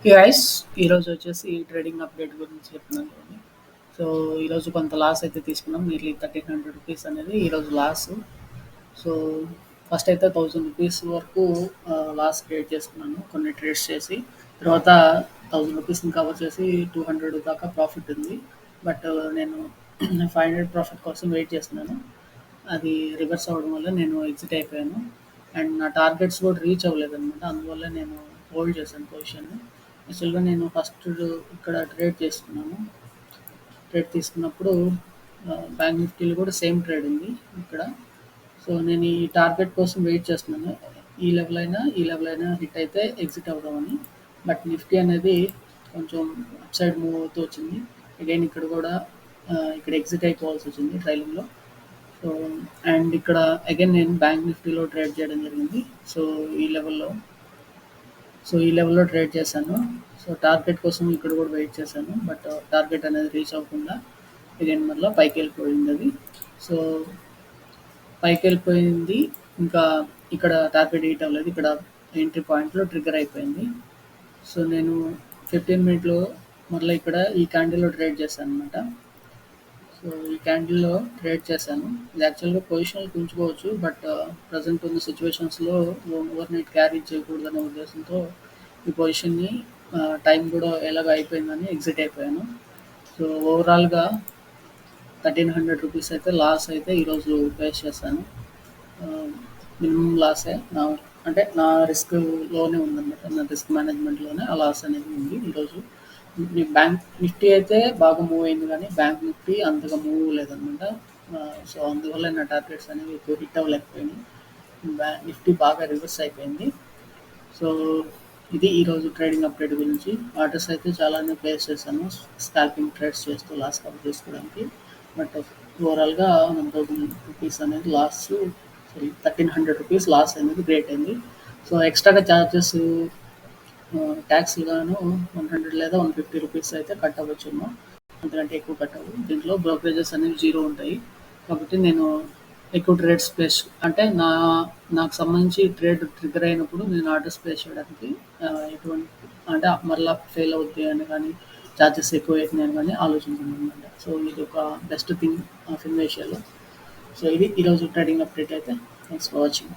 Guys ఈరోజు వచ్చేసి trading update గురించి చెప్తున్నాను చూడండి. సో ఈరోజు కొంత లాస్ అయితే తీసుకున్నాం, నియర్లీ 1300 రూపీస్ అనేది ఈరోజు లాస్. సో ఫస్ట్ అయితే 1000 రూపీస్ వరకు లాస్ క్రియేట్ చేసుకున్నాను కొన్ని ట్రేడ్స్ చేసి. తర్వాత 1000 రూపీస్ని కవర్ చేసి 200 దాకా ప్రాఫిట్ ఉంది. బట్ నేను 500 ప్రాఫిట్ కోసం వెయిట్ చేస్తున్నాను. అది రివర్స్ అవ్వడం వల్ల నేను ఎగ్జిట్ అయిపోయాను. అండ్ నా టార్గెట్స్ కూడా రీచ్ అవ్వలేదనమాట, అందువల్ల నేను హోల్డ్ చేశాను పొజిషన్. యాక్చువల్గా నేను ఫస్ట్ ఇక్కడ ట్రేడ్ చేసుకున్నాను. ట్రేడ్ తీసుకున్నప్పుడు బ్యాంక్ నిఫ్టీలో కూడా సేమ్ ట్రేడ్ ఉంది ఇక్కడ. సో నేను ఈ టార్గెట్ కోసం వెయిట్ చేస్తున్నాను, ఈ లెవెల్ అయినా హిట్ అయితే ఎగ్జిట్ అవుదామని. బట్ నిఫ్టీ అనేది కొంచెం అప్ సైడ్ మూవ్ అవుతూ వచ్చింది. అగైన్ ఇక్కడ కూడా ఇక్కడ ఎగ్జిట్ అయిపోవాల్సి వచ్చింది ట్రైలింగ్లో. సో అండ్ ఇక్కడ అగైన్ నేను బ్యాంక్ నిఫ్టీలో ట్రేడ్ చేయడం జరిగింది. సో ఈ లెవెల్లో ఈ లెవెల్‌లో ట్రేడ్ చేశాను. సో టార్గెట్ కోసం ఇక్కడ కూడా వెయిట్ చేశాను. బట్ టార్గెట్ అనేది రీచ్ అవ్వకుండా అగైన్ మళ్ళా పైకెళ్ళిపోయిందది. సో పైకెళ్ళిపోయింది. ఇంకా ఇక్కడ టార్గెట్ హిట్ అవ్వలేదు. ఇక్కడ ఎంట్రీ పాయింట్‌లో ట్రిగ్గర్ అయిపోయింది. సో నేను 15 మినిట్‌లో మళ్ళీ ఇక్కడ ఈ క్యాండిల్‌లో ట్రేడ్ చేశాననమాట. సో ఈ క్యాండిల్‌లో ట్రేడ్ చేశాను. ఇది యాక్చువల్‌గా పొజిషన్‌లు పెంచుకోవచ్చు. బట్ ప్రెజెంట్ ఉన్న సిట్యుయేషన్స్‌లో ఓవర్ నైట్ క్యారీ చేయకూడదనే ఉద్దేశంతో ఈ పొజిషన్‌ని టైం కూడా ఎలాగో అయిపోయిందని ఎగ్జిట్ అయిపోయాను. సో ఓవరాల్‌గా 1300 రూపీస్ అయితే లాస్ అయితే ఈరోజు ఫేస్ చేశాను. మినిమం లాసే అంటే నా రిస్క్‌లోనే ఉందన్నమాట. నా రిస్క్ మేనేజ్‌మెంట్‌లోనే ఆ లాస్ అనేది ఉంది ఈరోజు. బ్యాంక్ నిఫ్టీ అయితే బాగా మూవ్ అయింది కానీ బ్యాంక్ నిఫ్టీ అంతగా మూవ్ లేదనమాట. సో అందువల్ల నా టార్గెట్స్ అనేవి ఎక్కువ హిట్ అవ్వలేకపోయినాయి. నిఫ్టీ బాగా రివర్స్ అయిపోయింది. సో ఇది ఈరోజు ట్రేడింగ్ అప్డేట్ గురించి. ఆర్డర్స్ అయితే చాలానే ప్లేస్ చేశాను స్కాల్పింగ్ ట్రేడ్స్ చేస్తూ లాస్ కవర్ చేసుకోవడానికి. బట్ ఓవరాల్గా 1000 రూపీస్ అనేది లాస్, సారీ 1300 రూపీస్ లాస్ అనేది క్రియేట్ అయింది. సో ఎక్స్ట్రాగా ఛార్జెస్ ట్యాక్స్‌లుగాను 100 లేదా 150 రూపీస్ అయితే కట్ అవ్వచ్చేమో. అంతకంటే ఎక్కువ కట్ అవ్వవు. దీంట్లో బ్రోకరేజెస్ అనేవి జీరో ఉంటాయి. కాబట్టి నేను ఎక్కువ ట్రేడ్స్ ప్లేస్ అంటే నాకు సంబంధించి ట్రేడ్ ట్రిగ్గర్ అయినప్పుడు నేను ఆర్డర్స్ ప్లేస్ చేయడానికి ఎటువంటి అంటే మరలా ఫెయిల్ అవుద్ది అని కానీ ఛార్జెస్ ఎక్కువ అవుతున్నాయి అని కానీ ఆలోచించాను అనమాట. సో ఇది ఒక బెస్ట్ థింగ్ ఆఫ్ ఇన్వేషియాలో. సో ఇది ఈరోజు ట్రేడింగ్ అప్డేట్ అయితే. Thanks for watching.